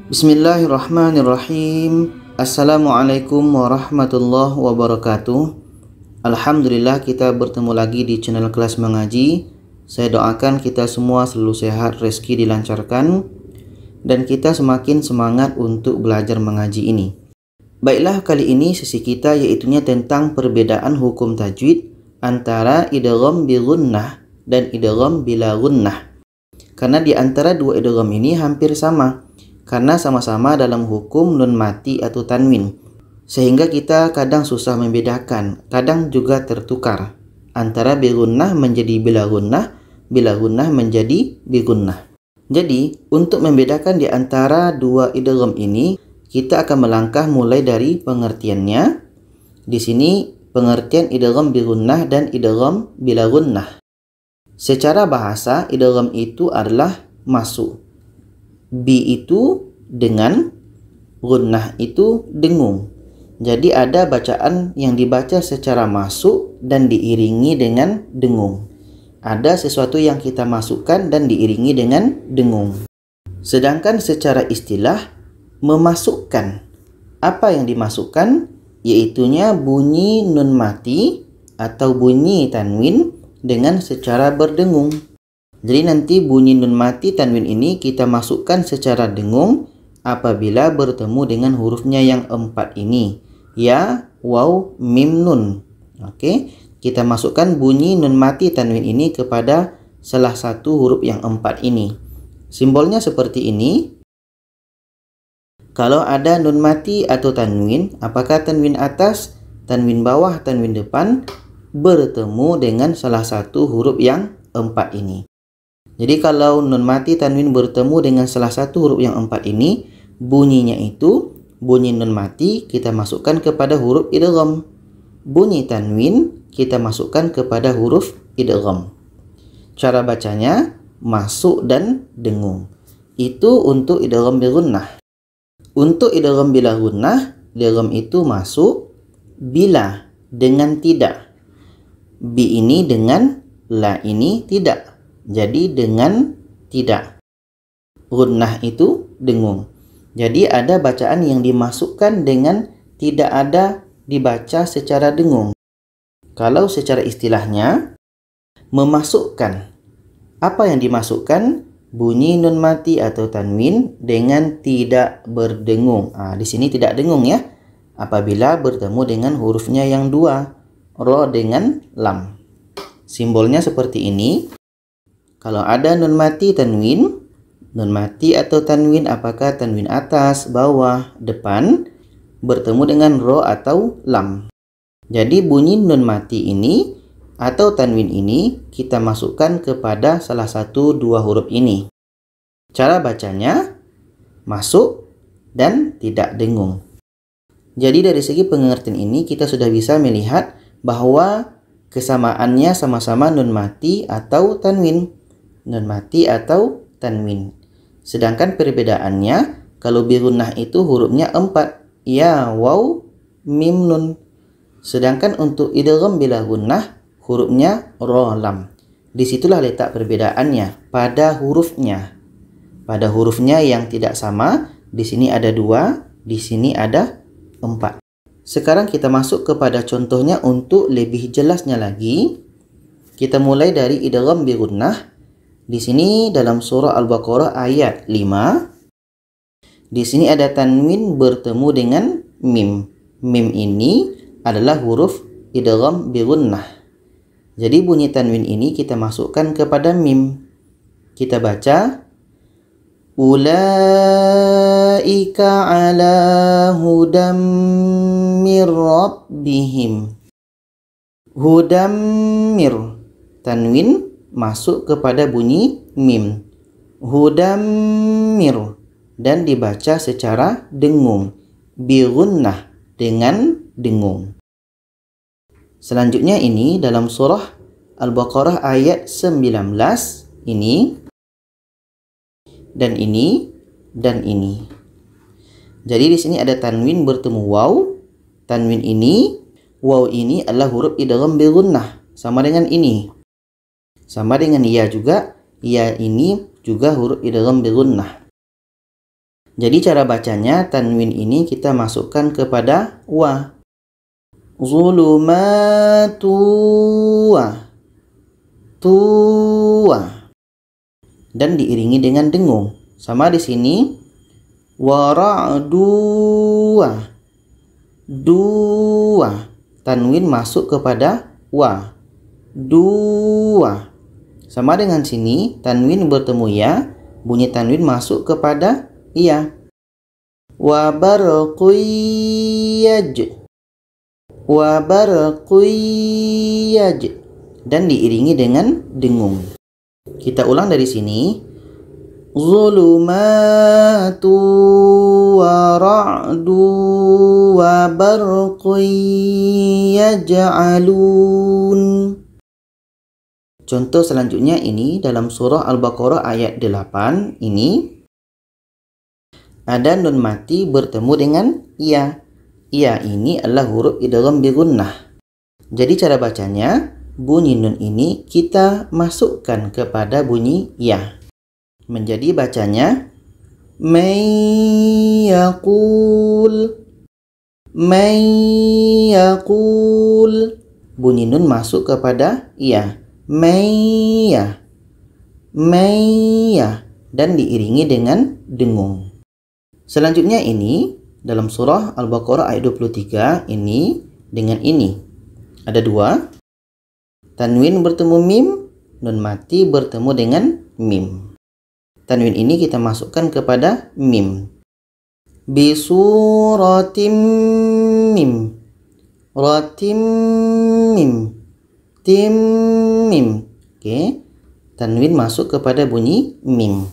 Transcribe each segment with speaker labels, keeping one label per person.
Speaker 1: Bismillahirrahmanirrahim. Assalamualaikum warahmatullahi wabarakatuh. Alhamdulillah kita bertemu lagi di channel kelas mengaji. Saya doakan kita semua selalu sehat, rezeki dilancarkan, dan kita semakin semangat untuk belajar mengaji ini. Baiklah, kali ini sesi kita yaitunya tentang perbedaan hukum tajwid antara idgham bi gunnah dan idgham bila gunnah. Karena di antara dua idgham ini hampir sama, karena sama-sama dalam hukum nun mati atau tanwin, sehingga kita kadang susah membedakan, kadang juga tertukar antara bi gunnah menjadi bila gunnah menjadi bi gunnah. Jadi untuk membedakan di antara dua idgham ini, kita akan melangkah mulai dari pengertiannya. Di sini pengertian idgham bi gunnah dan idgham bila gunnah. Secara bahasa idgham itu adalah masuk. Bi itu dengan, gunnah itu dengung. Jadi ada bacaan yang dibaca secara masuk dan diiringi dengan dengung. Ada sesuatu yang kita masukkan dan diiringi dengan dengung. Sedangkan secara istilah memasukkan, apa yang dimasukkan? Yaitunya bunyi nun mati atau bunyi tanwin dengan secara berdengung. Jadi nanti bunyi nun mati tanwin ini kita masukkan secara dengung apabila bertemu dengan hurufnya yang 4 ini, ya, waw, mim, nun. Oke, kita masukkan bunyi nun mati tanwin ini kepada salah satu huruf yang 4 ini. Simbolnya seperti ini. Kalau ada nun mati atau tanwin, apakah tanwin atas, tanwin bawah, tanwin depan, bertemu dengan salah satu huruf yang 4 ini. Jadi kalau nun mati tanwin bertemu dengan salah satu huruf yang 4 ini, bunyinya itu bunyi nun mati kita masukkan kepada huruf idgham. Bunyi tanwin kita masukkan kepada huruf idgham. Cara bacanya masuk dan dengung. Itu untuk idgham bi gunnah. Untuk idgham bila gunnah, idgham itu masuk bila dengan tidak. Bi ini dengan, la ini tidak. Jadi dengan tidak. Gunnah itu dengung. Jadi ada bacaan yang dimasukkan dengan tidak ada dibaca secara dengung. Kalau secara istilahnya memasukkan. Apa yang dimasukkan? Bunyi nun mati atau tanwin dengan tidak berdengung. Di sini tidak dengung ya. Apabila bertemu dengan hurufnya yang dua, ro dengan lam. Simbolnya seperti ini. Kalau ada nun mati tanwin, nun mati atau tanwin apakah tanwin atas, bawah, depan, bertemu dengan ro atau lam. Jadi bunyi nun mati ini atau tanwin ini kita masukkan kepada salah satu dua huruf ini. Cara bacanya masuk dan tidak dengung. Jadi dari segi pengertian ini kita sudah bisa melihat bahwa kesamaannya sama-sama nun mati atau tanwin. Nun mati atau tanwin. Sedangkan perbedaannya, kalau bi gunnah itu hurufnya 4, ya, waw, mim, nun. Sedangkan untuk idgham bila gunnah hurufnya ro, lam. Disitulah letak perbedaannya pada hurufnya. Pada hurufnya yang tidak sama, di sini ada 2, di sini ada 4. Sekarang kita masuk kepada contohnya untuk lebih jelasnya lagi. Kita mulai dari idgham bi gunnah. Di sini dalam surah Al-Baqarah ayat 5. Di sini ada tanwin bertemu dengan mim. Mim ini adalah huruf idgham bi gunnah. Jadi bunyi tanwin ini kita masukkan kepada mim. Kita baca ulaika ala hudam mir rabbihim. Hudam mir. Tanwin masuk kepada bunyi mim. Hudammir dan dibaca secara dengung. Bi gunnah dengan dengung. Selanjutnya ini dalam surah Al-Baqarah ayat 19 ini dan ini dan ini. Jadi di sini ada tanwin bertemu waw. Tanwin ini, waw ini adalah huruf idgham bi gunnah sama dengan ini. Sama dengan ya juga, ya ini juga huruf idgham bi gunnah. Jadi cara bacanya tanwin ini kita masukkan kepada wa. Zulumatu tuwa. Dan diiringi dengan dengung. Sama di sini wara'dua dua. Tanwin masuk kepada wa. Dua. Sama dengan sini tanwin bertemu ya, bunyi tanwin masuk kepada iya. Wa barqiyaj. Wa barqiyaj. Dan diiringi dengan dengung. Kita ulang dari sini. Zulumatu wa ra'du wa barqiyaj'alun. Contoh selanjutnya ini dalam surah Al-Baqarah ayat 8 ini ada nun mati bertemu dengan ya. Ya ini adalah huruf idgham bi gunnah. Jadi cara bacanya bunyi nun ini kita masukkan kepada bunyi ya. Menjadi bacanya may yaqul. Bunyi nun masuk kepada ya. Maya dan diiringi dengan dengung. Selanjutnya ini dalam surah Al-Baqarah ayat 23 ini dengan ini ada dua. Tanwin bertemu mim, nun mati bertemu dengan mim. Tanwin ini kita masukkan kepada mim. Bisuratim mim. Ratim mim. Tim mim. Oke. Tanwin masuk kepada bunyi mim.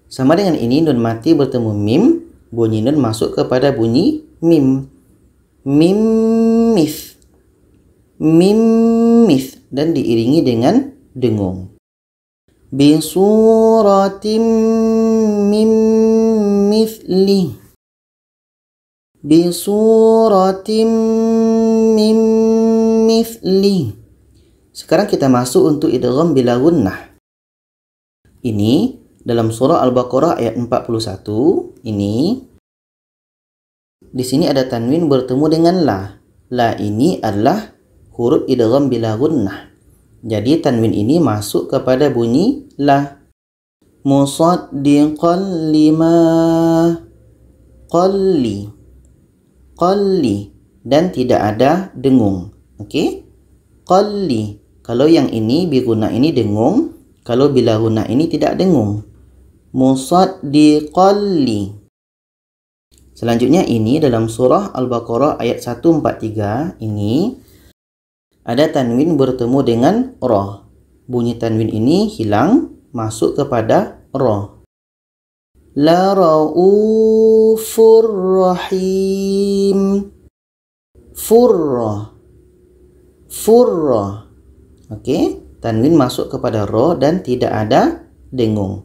Speaker 1: Sama dengan ini nun mati bertemu mim, bunyi nun masuk kepada bunyi mim. Mimmis. Mimmis dan diiringi dengan dengung. Bisuratim mim mithli. Bisuratim mim mithli. Sekarang kita masuk untuk idgham bila gunnah. Ini dalam surah Al-Baqarah ayat 41 ini. Di sini ada tanwin bertemu dengan la. La ini adalah huruf idgham bila gunnah. Jadi tanwin ini masuk kepada bunyi la. Musaddiqan lima qalli. Qalli dan tidak ada dengung. Oke? Qalli. Kalau yang ini bi gunnah ini dengung, kalau bila gunnah ini tidak dengung. Musaddiqalli. Selanjutnya ini dalam surah Al-Baqarah ayat 143 ini ada tanwin bertemu dengan ra. Bunyi tanwin ini hilang masuk kepada ra. La raufur rahim. Furra. Furra. Oke, tanwin masuk kepada ra dan tidak ada dengung.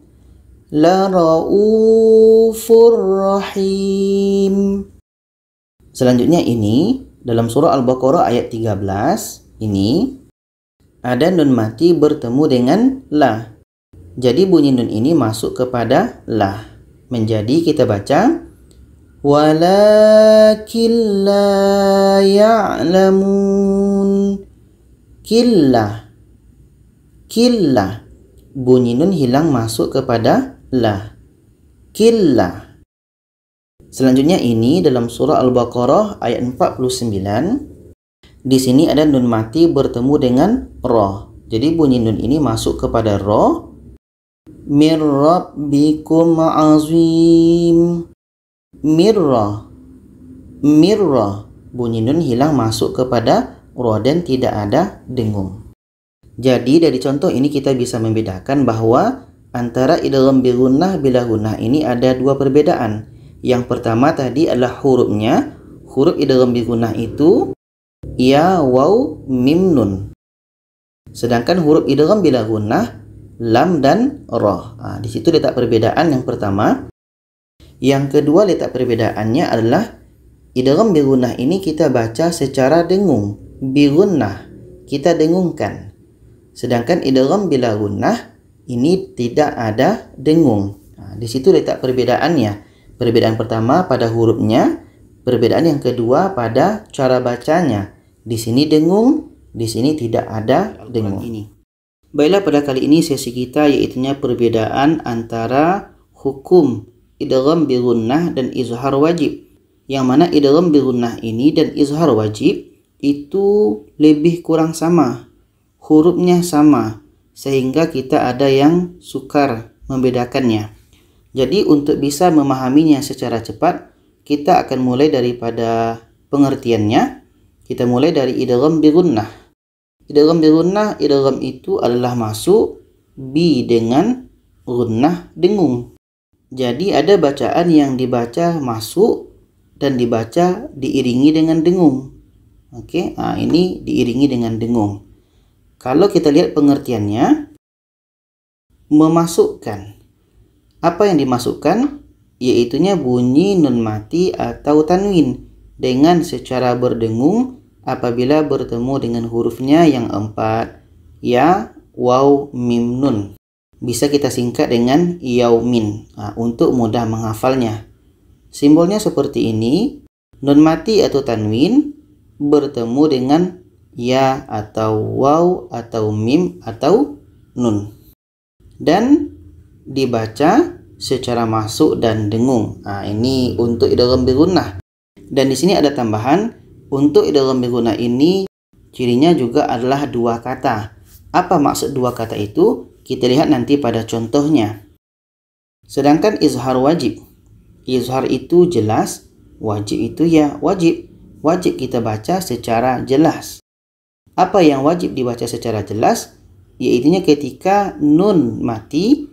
Speaker 1: La raufur rahim. Selanjutnya ini dalam surah Al-Baqarah ayat 13 ini ada nun mati bertemu dengan la. Jadi bunyi nun ini masuk kepada la. Menjadi kita baca walakin la ya'lamun. Killah. Killah. Bunyi nun hilang masuk kepada la. Killah. Selanjutnya ini dalam surah Al-Baqarah ayat 49. Di sini ada nun mati bertemu dengan ra. Jadi bunyi nun ini masuk kepada ra. Mir rabbikum azim. Mirra. Mirra. Bunyi nun hilang masuk kepada ra dan tidak ada dengung. Jadi dari contoh ini kita bisa membedakan bahwa antara idgham bi gunnah bila gunnah ini ada dua perbedaan. Yang pertama tadi adalah hurufnya. Huruf idgham bi gunnah itu ya, waw, mim, nun. Sedangkan huruf idgham bila gunnah lam dan ra. Di situ letak perbedaan yang pertama. Yang kedua letak perbedaannya adalah idgham bi gunnah ini kita baca secara dengung. Bi gunnah kita dengungkan. Sedangkan idgham bila gunnah ini tidak ada dengung. Nah, di situ letak perbedaannya. Perbedaan pertama pada hurufnya, perbedaan yang kedua pada cara bacanya. Di sini dengung, di sini tidak ada dengung. Baiklah, pada kali ini sesi kita yaitunya perbedaan antara hukum idgham bi gunnah dan izhar wajib. Yang mana idgham bi gunnah ini dan izhar wajib itu lebih kurang sama. Hurufnya sama, sehingga kita ada yang sukar membedakannya. Jadi untuk bisa memahaminya secara cepat, kita akan mulai daripada pengertiannya. Kita mulai dari idgham bi gunnah. Idgham bi gunnah, idgham itu adalah masuk bi dengan gunnah dengung. Jadi ada bacaan yang dibaca masuk dan dibaca diiringi dengan dengung. Oke, ini diiringi dengan dengung. Kalau kita lihat pengertiannya, memasukkan. Apa yang dimasukkan? Yaitunya bunyi nun mati atau tanwin dengan secara berdengung apabila bertemu dengan hurufnya yang 4, ya, waw, mim, nun. Bisa kita singkat dengan yaumin untuk mudah menghafalnya. Simbolnya seperti ini. Nun mati atau tanwin bertemu dengan ya atau waw atau mim atau nun. Dan dibaca secara masuk dan dengung. Ini untuk idgham bi gunnah. Dan di sini ada tambahan, untuk idgham bi gunnah ini cirinya juga adalah dua kata. Apa maksud dua kata itu? Kita lihat nanti pada contohnya. Sedangkan izhar wajib. Izhar itu jelas, wajib itu ya wajib. Wajib kita baca secara jelas. Apa yang wajib dibaca secara jelas? Yaitunya ketika nun mati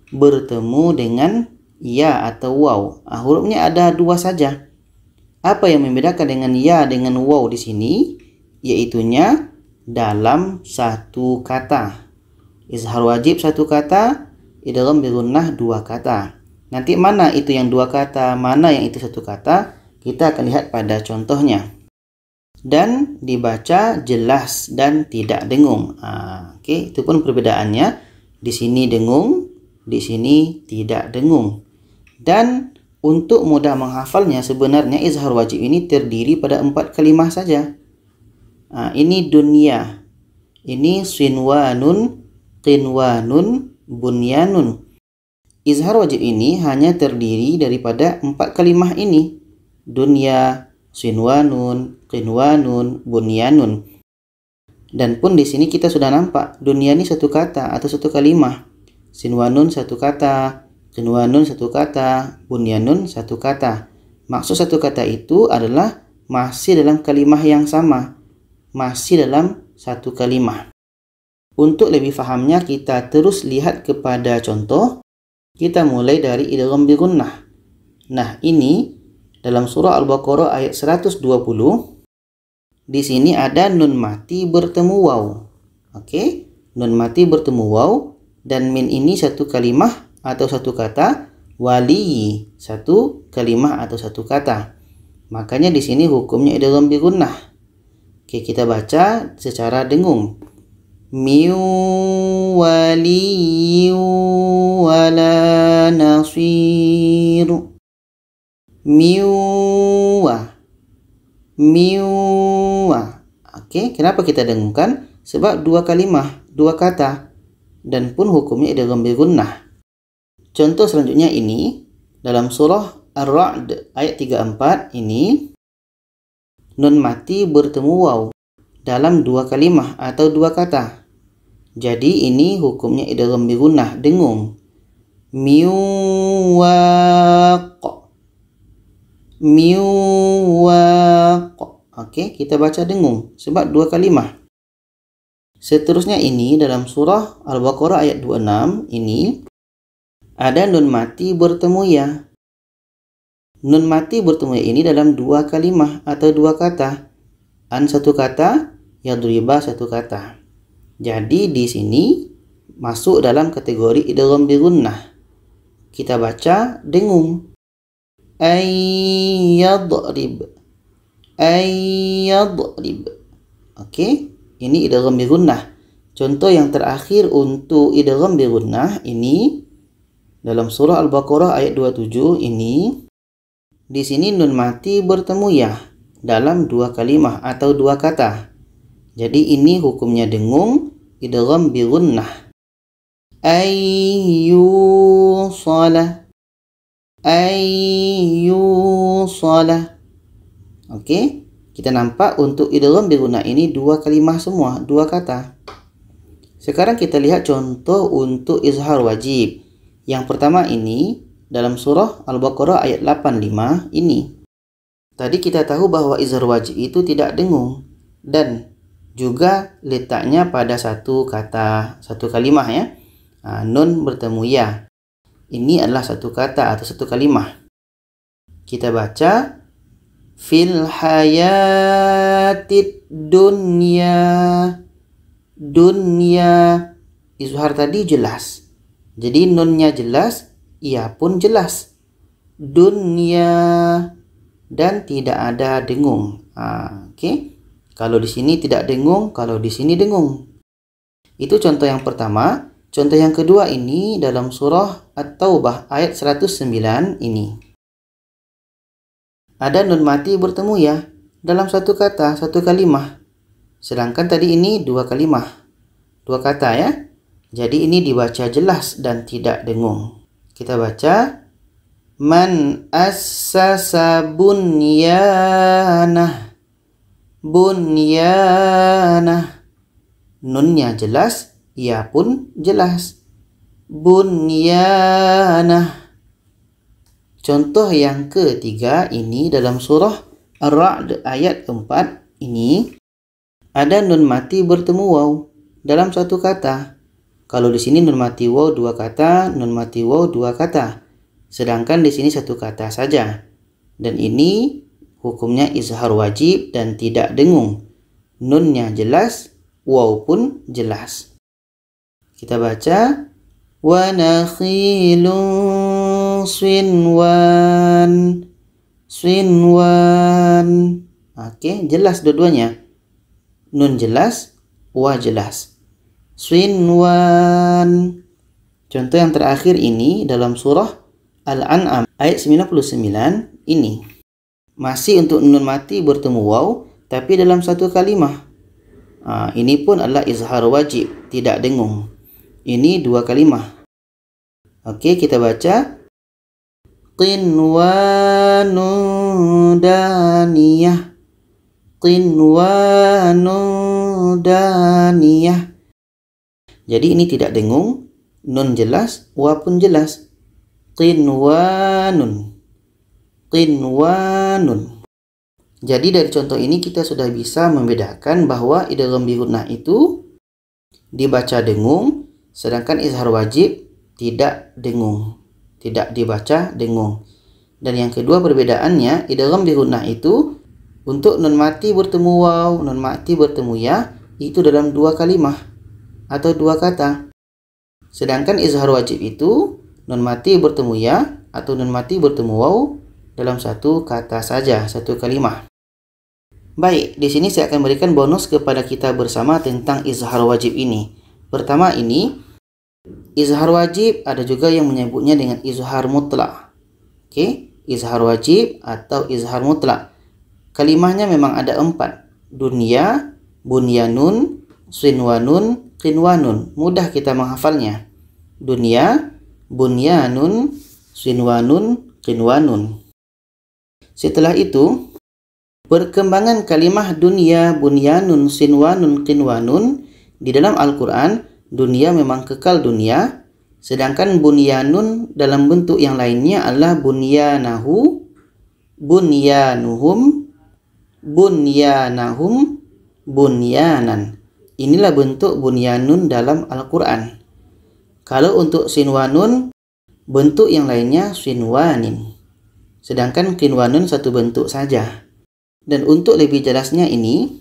Speaker 1: bertemu dengan ya atau waw. Hurufnya ada dua saja. Apa yang membedakan dengan ya dengan waw di sini? Yaitunya dalam satu kata. Izhar wajib satu kata, idgham bi gunnah dua kata. Nanti mana itu yang dua kata, mana yang itu satu kata, kita akan lihat pada contohnya. Dan dibaca jelas dan tidak dengung. Oke, itu pun perbedaannya. Di sini dengung, di sini tidak dengung. Dan untuk mudah menghafalnya, sebenarnya izhar wajib ini terdiri pada 4 kalimah saja. Ini dunia, ini sinwanun, qinwanun, bunyanun. Izhar wajib ini hanya terdiri daripada 4 kalimah ini. Dunia, sinwanun, qinwanun, bunyanun. Dan pun di sini kita sudah nampak dunia ini satu kata atau satu kalimah. Sinwanun satu kata, qinwanun satu kata, bunyanun satu kata. Maksud satu kata itu adalah masih dalam kalimah yang sama, masih dalam satu kalimah. Untuk lebih fahamnya kita terus lihat kepada contoh. Kita mulai dari idgham bi gunnah. Nah, ini dalam surah Al-Baqarah ayat 120. Di sini ada nun mati bertemu waw. Oke, nun mati bertemu waw. Dan min ini satu kalimah atau satu kata, wali satu kalimah atau satu kata. Makanya di sini hukumnya idgham bi gunnah. Oke, kita baca secara dengung. Min wali wala nasir. Miwa. Oke, kenapa kita dengungkan? Sebab dua kalimah, dua kata. Dan pun hukumnya idgham bi gunnah. Contoh selanjutnya ini dalam surah Ar-Ra'd ayat 34 ini nun mati bertemu waw dalam dua kalimah atau dua kata. Jadi ini hukumnya idgham bi gunnah, dengung. Miwaq. Oke, kita baca dengung sebab dua kalimah. Seterusnya ini dalam surah Al-Baqarah ayat 26 ini ada nun mati bertemu ya. Nun mati bertemu ya ini dalam dua kalimah atau dua kata. An satu kata, yadriba satu kata. Jadi di sini masuk dalam kategori idgham bi gunnah. Kita baca dengung. Ayyadrib. Oke, ini idgham bi gunnah. Contoh yang terakhir untuk idgham bi gunnah ini Dalam surah Al-Baqarah ayat 27 ini, di sini nun mati bertemu ya dalam dua kalimah atau dua kata. Jadi ini hukumnya dengung, idgham bi gunnah. Ayyusala, ayyusala. Oke, kita nampak untuk idgham bi gunnah ini dua kalimah semua, dua kata. Sekarang kita lihat contoh untuk izhar wajib. Yang pertama ini dalam surah Al-Baqarah ayat 85 ini. Tadi kita tahu bahwa izhar wajib itu tidak dengung dan juga letaknya pada satu kata, satu kalimah ya. Nun bertemu ya. Ini adalah satu kata atau satu kalimah. Kita baca fil hayatid dunya. Dunya, izhar tadi jelas. Jadi nunnya jelas, ia pun jelas. Dunya dan tidak ada dengung. Oke. Kalau di sini tidak dengung, kalau di sini dengung. Itu contoh yang pertama. Contoh yang kedua ini dalam surah At-Taubah ayat 109 ini. Ada nun mati bertemu ya dalam satu kata, satu kalimah. Sedangkan tadi ini dua kalimah, dua kata ya. Jadi ini dibaca jelas dan tidak dengung. Kita baca man assasa bunyanah. Bunyanah. Nunnya jelas, ia pun jelas. Bunyanah. Contoh yang ketiga ini dalam surah Ar-Ra'd ayat 4 ini ada nun mati bertemu waw dalam satu kata. Kalau di sini nun mati waw dua kata, nun mati waw dua kata. Sedangkan di sini satu kata saja. Dan ini hukumnya izhar wajib dan tidak dengung. Nunnya jelas, waw pun jelas. Kita baca wa nakhilun sinwan. Sinwan. Oke, jelas dua-duanya. Nun jelas, wa jelas. Sinwan. Contoh yang terakhir ini dalam surah Al-An'am ayat 99 ini. Masih untuk nun mati bertemu waw, tapi dalam satu kalimah. Ini pun adalah izhar wajib, tidak dengung. Ini dua kalimah. Oke, kita baca. Qinwanu daniyah. Qinwanu daniyah. Jadi ini tidak dengung, nun jelas, wa pun jelas. Qinwanun. Qinwanun. Jadi dari contoh ini kita sudah bisa membedakan bahwa idgham bi gunnah itu dibaca dengung, sedangkan izhar wajib tidak dengung, tidak dibaca dengung. Dan yang kedua perbedaannya, idgham bi gunnah itu untuk nun mati bertemu waw, nun mati bertemu ya, itu dalam dua kalimah atau dua kata. Sedangkan izhar wajib itu nun mati bertemu ya atau nun mati bertemu waw dalam satu kata saja, satu kalimah. Baik, di sini saya akan berikan bonus kepada kita bersama tentang izhar wajib ini. Pertama ini, izhar wajib ada juga yang menyebutnya dengan izhar mutlak. Oke, izhar wajib atau izhar mutlak. Kalimahnya memang ada 4. Dunya, bunyanun, sinwanun, qinwanun. Mudah kita menghafalnya. Dunya, bunyanun, sinwanun, qinwanun. Setelah itu, perkembangan kalimah dunya, bunyanun, sinwanun, qinwanun di dalam Al-Quran, dunya memang kekal dunya, sedangkan bunyanun dalam bentuk yang lainnya adalah bunyanahu, bunyanuhum, bunyanahum, bunyanan. Inilah bentuk bunyanun dalam Al-Quran. Kalau untuk sinwanun, bentuk yang lainnya sinwanin. Sedangkan qinwanun satu bentuk saja. Dan untuk lebih jelasnya ini,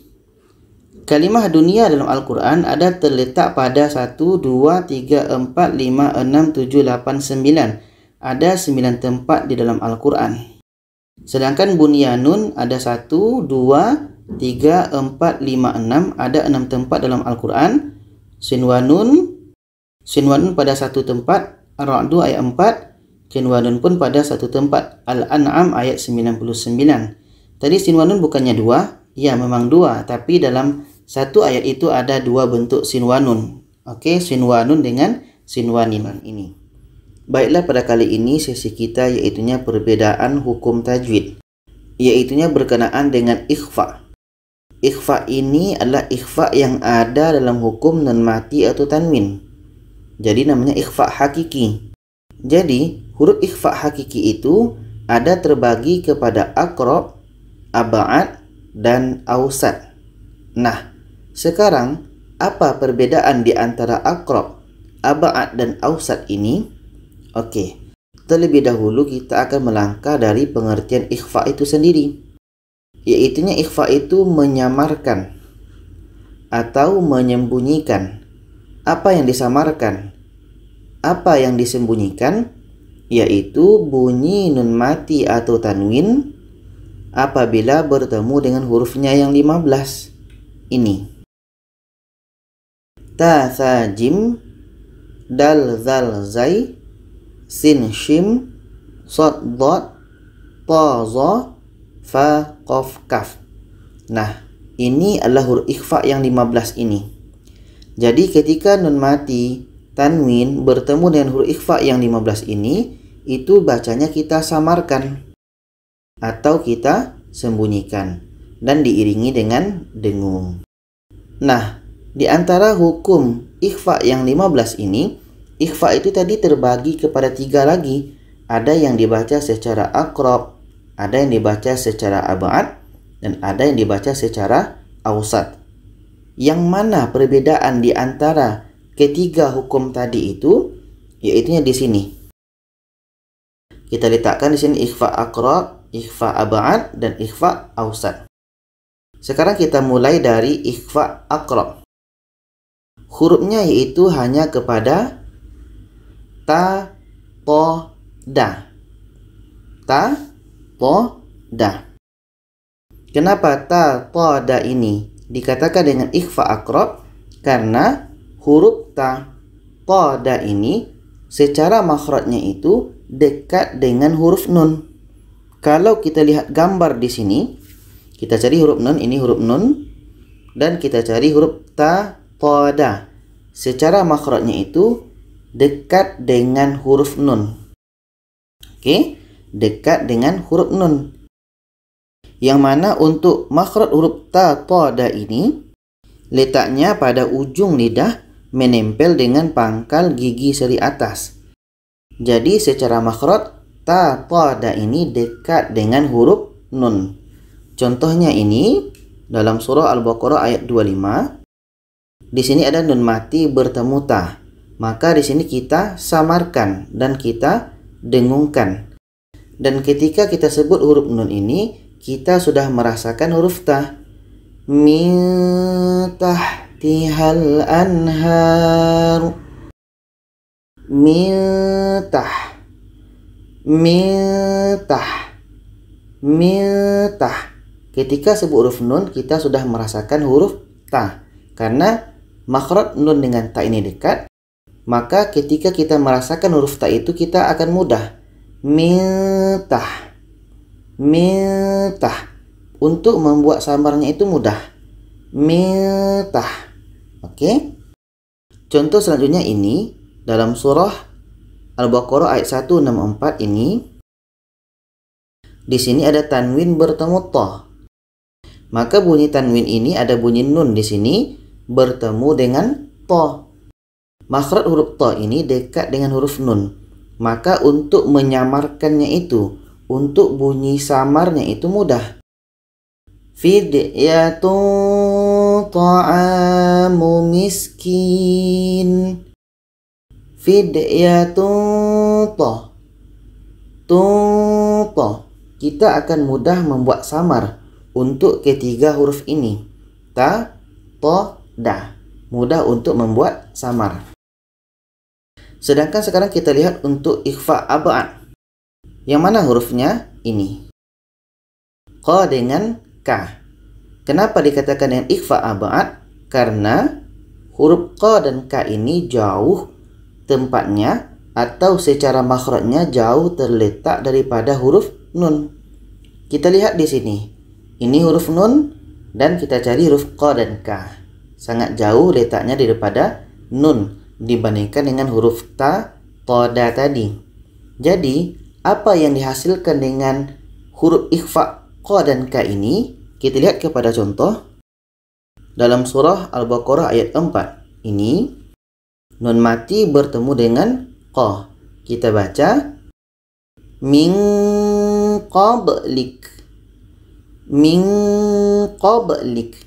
Speaker 1: kalimah dunia dalam Al-Quran ada terletak pada 1, 2, 3, 4, 5, 6, 7, 8, 9. Ada 9 tempat di dalam Al-Quran. Sedangkan bunyanun ada 1, 2, 3, 4, 5, 6. Ada 6 tempat dalam Al-Quran. Sinwanun pada satu tempat Ar-Ra'du ayat 4, sinwanun pun pada satu tempat. Al-An'am ayat 99. Tadi sinwanun bukannya dua? Ya, memang dua, tapi dalam satu ayat itu ada dua bentuk sinwanun. Oke, sinwanun dengan sinwanin ini. Baiklah, pada kali ini sesi kita yaitunya perbedaan hukum tajwid, yaitunya berkenaan dengan ikhfa. Ikhfa ini adalah ikhfa yang ada dalam hukum nun mati atau tanwin. Jadi namanya ikhfa hakiki. Jadi huruf ikhfa hakiki itu ada terbagi kepada aqrab, ab'ad, dan awsat. Nah, sekarang apa perbedaan di antara aqrab, ab'ad, dan awsat ini? Oke, terlebih dahulu kita akan melangkah dari pengertian ikhfa itu sendiri. Yaitunya ikhfa itu menyamarkan atau menyembunyikan. Apa yang disamarkan? Apa yang disembunyikan? Yaitu bunyi nun mati atau tanwin apabila bertemu dengan hurufnya yang 15 ini. Ta, tha, jim, dal, zal, zai, sin, shim, sod, dot, ta, za, fa, qaf, kaf. Nah, ini adalah huruf ikhfa yang 15 ini. Jadi ketika nun mati tanwin bertemu dengan huruf ikhfa yang 15 ini, itu bacanya kita samarkan atau kita sembunyikan dan diiringi dengan dengung. Nah, di antara hukum ikhfa yang 15 ini, ikhfa itu tadi terbagi kepada 3 lagi. Ada yang dibaca secara aqrab, ada yang dibaca secara ab'ad, dan ada yang dibaca secara awsat. Yang mana perbedaan di antara ketiga hukum tadi itu? Yaitunya di sini. Kita letakkan di sini ikhfa aqrab, ikhfa ab'ad, dan ikhfa awsat. Sekarang kita mulai dari ikhfa aqrab. Hurufnya yaitu hanya kepada ta, to, da. Ta, to, da. Kenapa ta, to, da ini dikatakan dengan ikhfa aqrab? Karena huruf ta, to, da ini secara makhrajnya itu dekat dengan huruf nun. Kalau kita lihat gambar di sini, kita cari huruf nun, ini huruf nun, dan kita cari huruf ta, to, da. Secara makhrajnya itu dekat dengan huruf nun. Oke, dekat dengan huruf nun. Yang mana untuk makhraj huruf ta, to, da ini letaknya pada ujung lidah menempel dengan pangkal gigi seri atas. Jadi secara makhraj ta, to, da ini dekat dengan huruf nun. Contohnya ini dalam surah Al-Baqarah ayat 25. Di sini ada nun mati bertemu ta. Maka di sini kita samarkan dan kita dengungkan. Dan ketika kita sebut huruf nun ini, kita sudah merasakan huruf ta. Min tahtihal anhar. Mintah, mintah, mintah. Ketika sebut huruf nun, kita sudah merasakan huruf ta. Karena makhraj nun dengan ta ini dekat, maka ketika kita merasakan huruf ta itu, kita akan mudah. Mintah, mintah. Untuk membuat samarnya itu mudah. Mintah. Oke. Contoh selanjutnya ini dalam surah Al-Baqarah ayat 164 ini. Di sini ada tanwin bertemu ta. Maka bunyi tanwin ini ada bunyi nun di sini bertemu dengan ta. Makhraj huruf ta ini dekat dengan huruf nun. Maka untuk menyamarkannya itu, untuk bunyi samarnya itu mudah. Fidyatun ta'amu miskin. Fidyatun ta. Kita akan mudah membuat samar untuk ketiga huruf ini. Ta, to, da. Mudah untuk membuat samar. Sedangkan sekarang kita lihat untuk ikhfa ab'ad. Yang mana hurufnya? Ini. Qa dengan ka. Kenapa dikatakan dengan ikhfa ab'ad? Karena huruf qa dan ka ini jauh tempatnya atau secara makhrajnya jauh terletak daripada huruf nun. Kita lihat di sini. Ini huruf nun dan kita cari huruf qa dan ka. Sangat jauh letaknya daripada nun dibandingkan dengan huruf ta, da tadi. Jadi, apa yang dihasilkan dengan huruf ikhfa qa dan ka ini? Kita lihat kepada contoh. Dalam surah Al-Baqarah ayat 4. Ini nun mati bertemu dengan qa. Kita baca min qablik. Min qablik.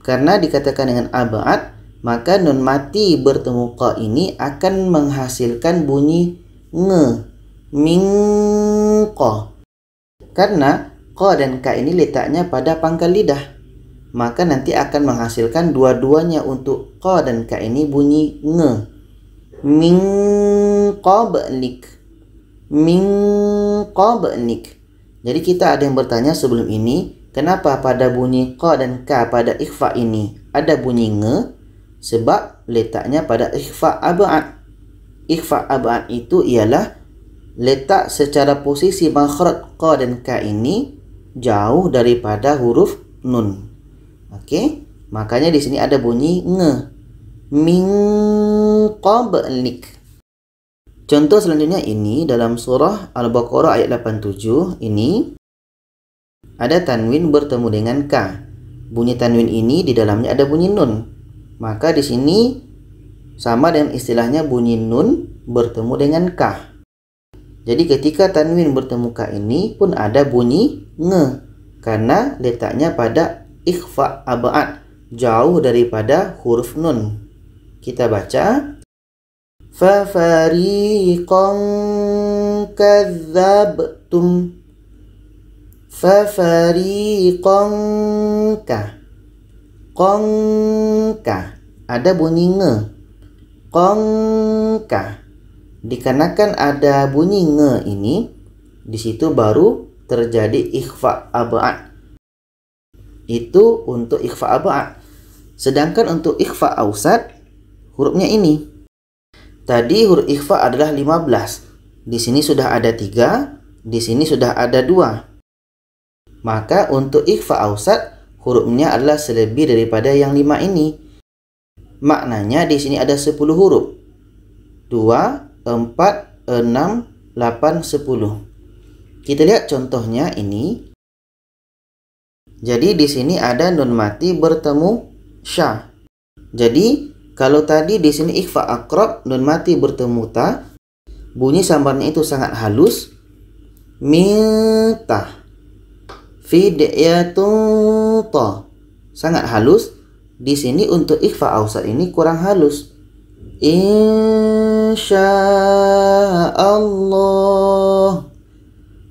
Speaker 1: Karena dikatakan dengan ab'ad, maka nun mati bertemu qa ini akan menghasilkan bunyi nge. Min qa. Karena qa dan ka ini letaknya pada pangkal lidah, maka nanti akan menghasilkan dua-duanya untuk qa dan ka ini bunyi nge. Min qablik. Min qablik. Jadi kita ada yang bertanya sebelum ini, kenapa pada bunyi qa dan ka pada ikhfa ini ada bunyi nge? Sebab letaknya pada ikhfa ab'ad. Ikhfa ab'ad itu ialah letak secara posisi makhraj qa dan ka ini jauh daripada huruf nun. Okey, makanya di sini ada bunyi nge. Min qablik. Contoh selanjutnya ini dalam surah Al-Baqarah ayat 87. Ini ada tanwin bertemu dengan ka. Bunyi tanwin ini di dalamnya ada bunyi nun. Maka di sini sama dengan istilahnya bunyi nun bertemu dengan ka. Jadi ketika tanwin bertemu ka ini pun ada bunyi nge, karena letaknya pada ikhfa ab'ad, jauh daripada huruf nun. Kita baca fa fariqan kadzabtum. Fa fariqan ka. Qanka. Ada bunyi nge. Qanka. Dikarenakan ada bunyi nge ini, di situ baru terjadi ikhfa ab'ad. Itu untuk ikhfa ab'ad. Sedangkan untuk ikhfa ausat, hurufnya ini. Tadi huruf ikhfa adalah 15. Di sini sudah ada 3, di sini sudah ada 2. Maka untuk ikhfa ausat, hurufnya adalah selebih daripada yang 5 ini. Maknanya di sini ada 10 huruf. 2, 4, 6, 8, 10. Kita lihat contohnya ini. Jadi di sini ada nun mati bertemu sya. Jadi kalau tadi di sini ikhfa aqrab, nun mati bertemu ta, bunyi sambarnya itu sangat halus. Mita. Fidyatun ta. Sangat halus. Di sini untuk ikhfa ausat ini kurang halus. Insyaallah.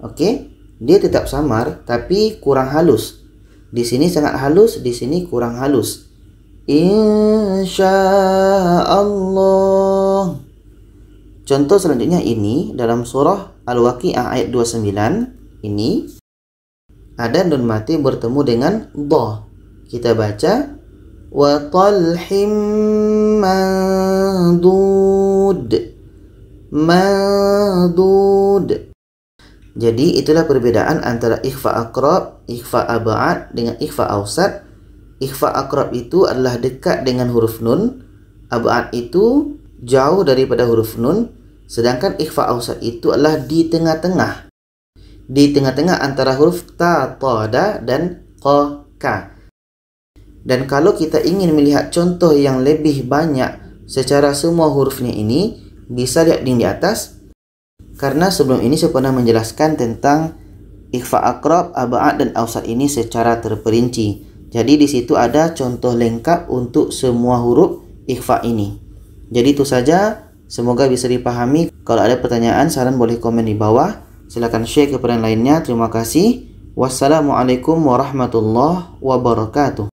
Speaker 1: Oke, dia tetap samar tapi kurang halus. Di sini sangat halus, di sini kurang halus. Insyaallah. Contoh selanjutnya ini dalam surah Al-Waqi'ah ayat 29. Ini ada nun mati bertemu dengan dha. Kita baca wa talhim mandud. Mandud. Jadi itulah perbedaan antara ikhfa aqrab, ikhfa ab'ad dengan ikhfa ausat. Ikhfa aqrab itu adalah dekat dengan huruf nun, ab'ad itu jauh daripada huruf nun, sedangkan ikhfa ausat itu adalah di tengah-tengah. Di tengah-tengah antara huruf ta, da dan qa, ka. Dan kalau kita ingin melihat contoh yang lebih banyak secara semua hurufnya ini, bisa lihat link di atas. Karena sebelum ini saya pernah menjelaskan tentang ikhfa aqrab, ab'ad dan ausat ini secara terperinci. Jadi di situ ada contoh lengkap untuk semua huruf ikhfa ini. Jadi itu saja, semoga bisa dipahami. Kalau ada pertanyaan, saran boleh komen di bawah. Silakan share kepada yang lainnya. Terima kasih. Wassalamualaikum warahmatullahi wabarakatuh.